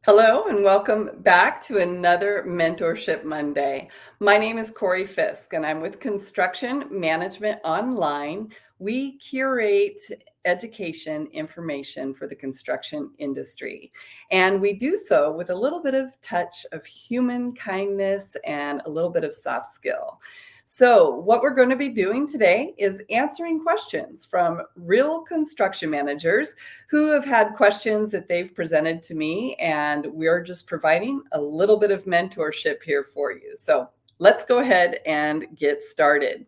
Hello and welcome back to another Mentorship Monday. My name is Cory Fisk and I'm with Construction Management Online. We curate education information for the construction industry, and we do so with a little bit of touch of human kindness and a little bit of soft skill. So, what we're going to be doing today is answering questions from real construction managers who have had questions that they've presented to me, and we're just providing a little bit of mentorship here for you. So let's go ahead and get started.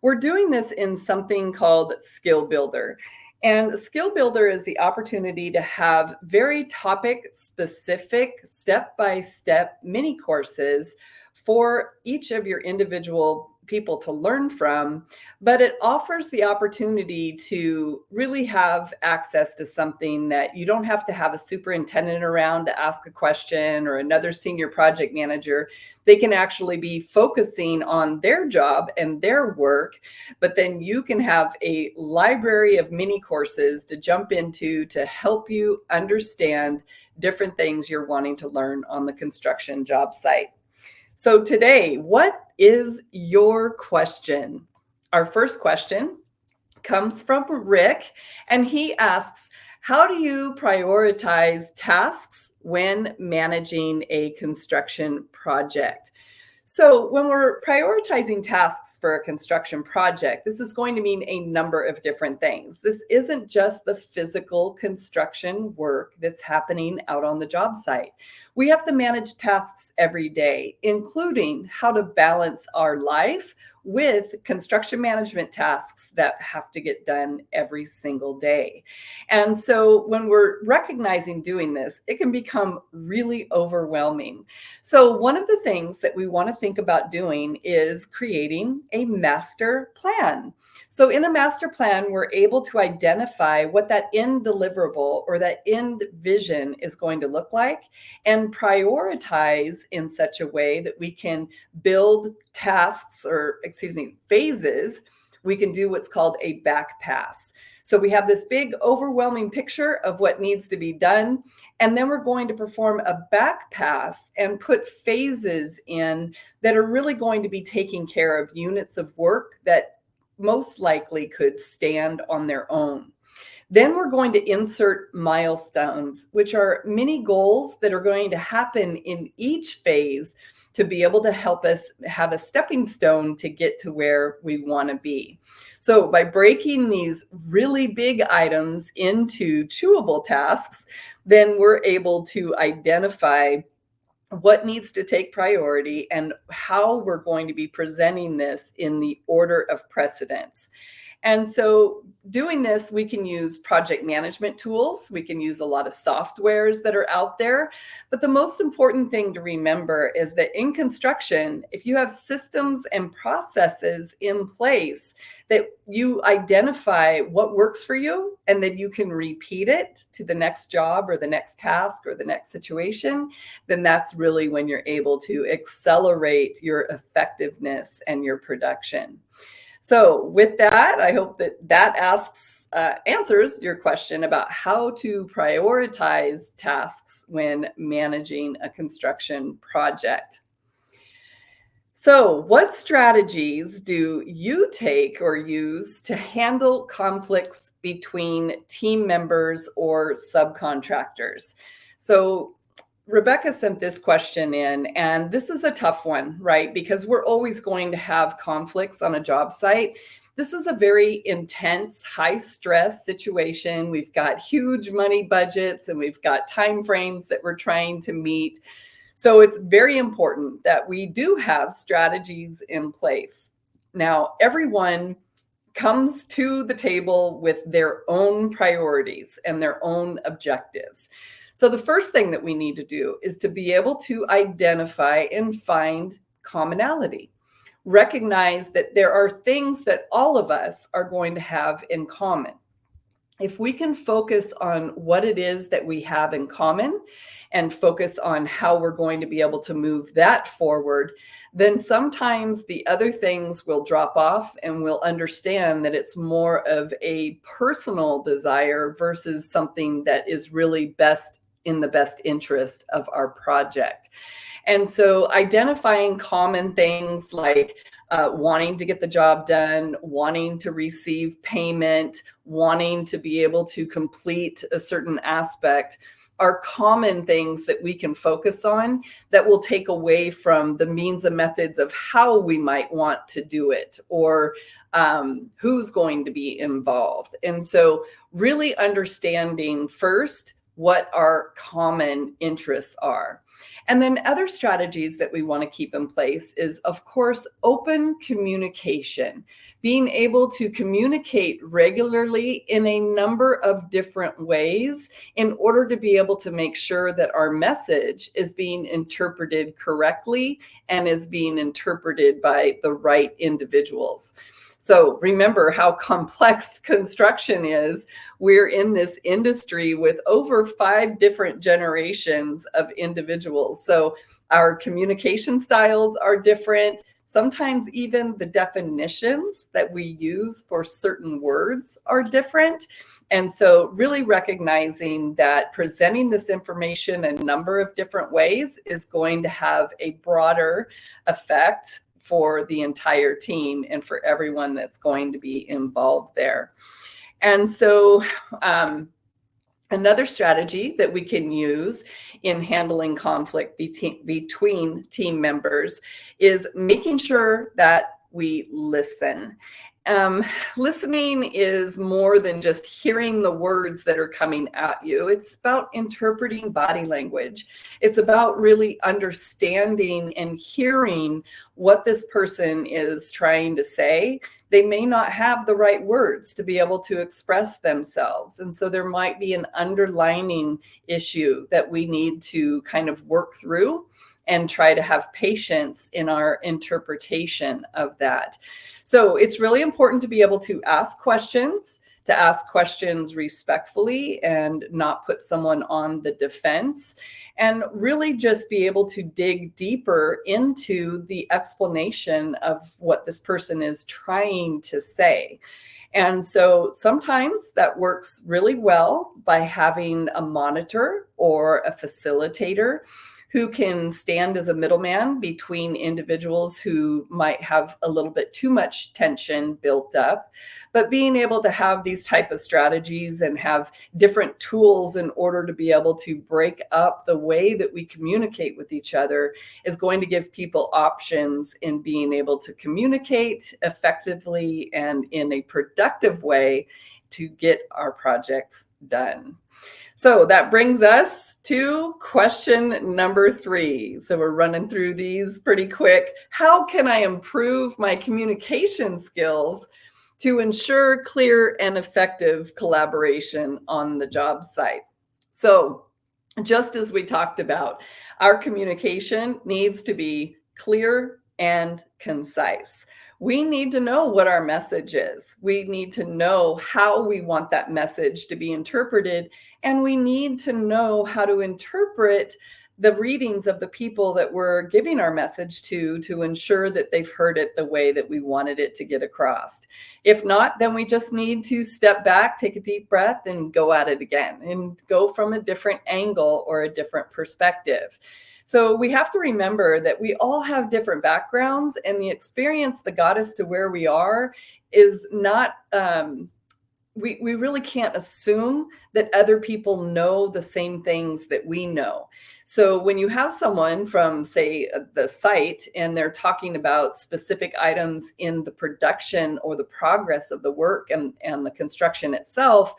We're doing this in something called Skill Builder. And Skill Builder is the opportunity to have very topic specific, step by step mini courses for each of your individual people to learn from, but it offers the opportunity to really have access to something that you don't have to have a superintendent around to ask a question or another senior project manager. They can actually be focusing on their job and their work, but then you can have a library of mini courses to jump into to help you understand different things you're wanting to learn on the construction job site. So today, what is your question? Our first question comes from Rick, and he asks, how do you prioritize tasks when managing a construction project? So when we're prioritizing tasks for a construction project, this is going to mean a number of different things. This isn't just the physical construction work that's happening out on the job site. We have to manage tasks every day, including how to balance our life with construction management tasks that have to get done every single day. And so when we're recognizing doing this, it can become really overwhelming. So one of the things that we want to think about doing is creating a master plan. So in a master plan, we're able to identify what that end deliverable or that end vision is going to look like and prioritize in such a way that we can build tasks phases. We can do what's called a back pass. So we have this big overwhelming picture of what needs to be done. And then we're going to perform a back pass and put phases in that are really going to be taking care of units of work that most likely could stand on their own. Then we're going to insert milestones, which are mini goals that are going to happen in each phase to be able to help us have a stepping stone to get to where we want to be. So by breaking these really big items into chewable tasks, then we're able to identify what needs to take priority and how we're going to be presenting this in the order of precedence. And so doing this, we can use project management tools. We can use a lot of softwares that are out there. But the most important thing to remember is that in construction, if you have systems and processes in place that you identify what works for you and then you can repeat it to the next job or the next task or the next situation, then that's really when you're able to accelerate your effectiveness and your production. So with that, I hope that answers your question about how to prioritize tasks when managing a construction project. So what strategies do you take or use to handle conflicts between team members or subcontractors? So Rebecca sent this question in, and this is a tough one, right? Because we're always going to have conflicts on a job site. This is a very intense, high stress situation. We've got huge money budgets and we've got time frames that we're trying to meet. So it's very important that we do have strategies in place. Now, everyone comes to the table with their own priorities and their own objectives. So the first thing that we need to do is to be able to identify and find commonality. Recognize that there are things that all of us are going to have in common. If we can focus on what it is that we have in common and focus on how we're going to be able to move that forward, then sometimes the other things will drop off and we'll understand that it's more of a personal desire versus something that is really best in the best interest of our project. And so identifying common things like wanting to get the job done, wanting to receive payment, wanting to be able to complete a certain aspect are common things that we can focus on that will take away from the means and methods of how we might want to do it, or who's going to be involved. And so really understanding first what our common interests are. And then other strategies that we want to keep in place is, of course, open communication, being able to communicate regularly in a number of different ways in order to be able to make sure that our message is being interpreted correctly and is being interpreted by the right individuals. So remember how complex construction is. We're in this industry with over 5 different generations of individuals. So our communication styles are different. Sometimes even the definitions that we use for certain words are different. And so really recognizing that presenting this information a number of different ways is going to have a broader effect for the entire team and for everyone that's going to be involved there. And so another strategy that we can use in handling conflict between team members is making sure that we listen. Listening is more than just hearing the words that are coming at you. It's about interpreting body language. It's about really understanding and hearing what this person is trying to say. They may not have the right words to be able to express themselves. And so there might be an underlining issue that we need to kind of work through and try to have patience in our interpretation of that. So it's really important to be able to ask questions respectfully and not put someone on the defense, and really just be able to dig deeper into the explanation of what this person is trying to say. And so sometimes that works really well by having a monitor or a facilitator who can stand as a middleman between individuals who might have a little bit too much tension built up. But being able to have these type of strategies and have different tools in order to be able to break up the way that we communicate with each other is going to give people options in being able to communicate effectively and in a productive way to get our projects done. So that brings us to question number 3. So we're running through these pretty quick. How can I improve my communication skills to ensure clear and effective collaboration on the job site? So just as we talked about, our communication needs to be clear and concise. We need to know what our message is. We need to know how we want that message to be interpreted, and we need to know how to interpret the readings of the people that we're giving our message to ensure that they've heard it the way that we wanted it to get across. If not, then we just need to step back, take a deep breath, and go at it again and go from a different angle or a different perspective. So we have to remember that we all have different backgrounds, and the experience that got us to where we are is not, we really can't assume that other people know the same things that we know. So when you have someone from, say, the site, and they're talking about specific items in the production or the progress of the work and the construction itself,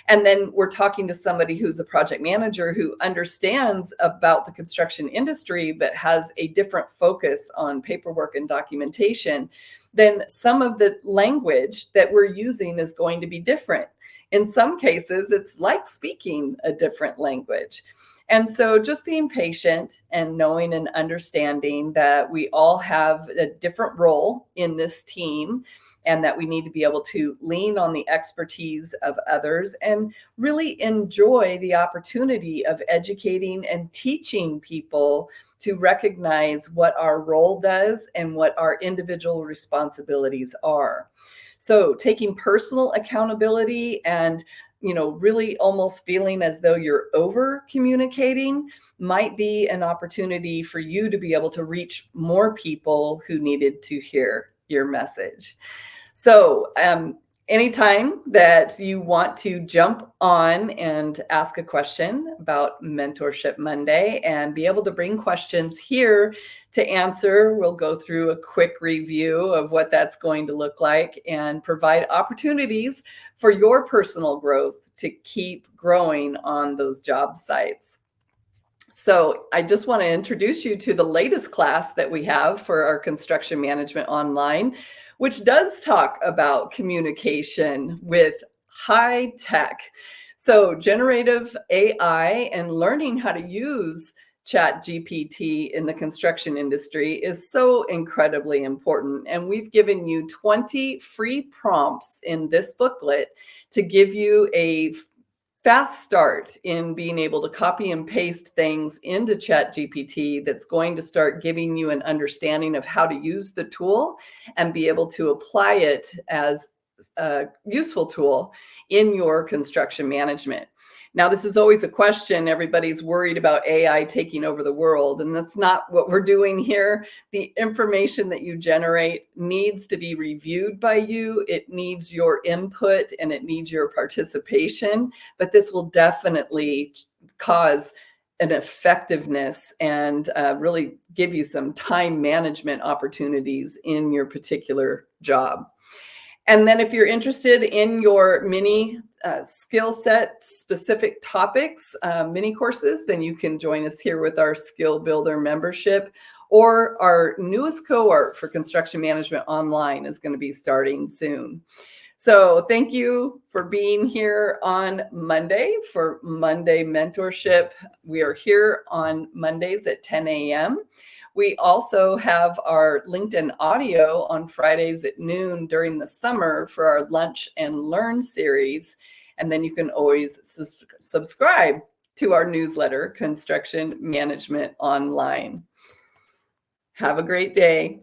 and then we're talking to somebody who's a project manager who understands about the construction industry but has a different focus on paperwork and documentation, then some of the language that we're using is going to be different. In some cases, it's like speaking a different language. And so just being patient and knowing and understanding that we all have a different role in this team, and that we need to be able to lean on the expertise of others and really enjoy the opportunity of educating and teaching people to recognize what our role does and what our individual responsibilities are. So taking personal accountability and really almost feeling as though you're over communicating, might be an opportunity for you to be able to reach more people who needed to hear your message. So, anytime that you want to jump on and ask a question about Mentorship Monday and be able to bring questions here to answer, we'll go through a quick review of what that's going to look like and provide opportunities for your personal growth to keep growing on those job sites. So I just want to introduce you to the latest class that we have for our construction management online, which does talk about communication with high tech. So generative AI and learning how to use Chat GPT in the construction industry is so incredibly important. And we've given you 20 free prompts in this booklet to give you a fast start in being able to copy and paste things into Chat GPT that's going to start giving you an understanding of how to use the tool and be able to apply it as a useful tool in your construction management. Now, this is always a question. Everybody's worried about AI taking over the world, and that's not what we're doing here. The information that you generate needs to be reviewed by you. It needs your input and it needs your participation, but this will definitely cause an effectiveness and really give you some time management opportunities in your particular job. And then if you're interested in your mini skill set specific topics, mini courses, then you can join us here with our Skill Builder membership, or our newest cohort for Construction Management Online is going to be starting soon. So thank you for being here on Monday for Monday Mentorship. We are here on Mondays at 10 a.m. We also have our LinkedIn audio on Fridays at noon during the summer for our Lunch and Learn series. And then you can always subscribe to our newsletter, Construction Management Online. Have a great day.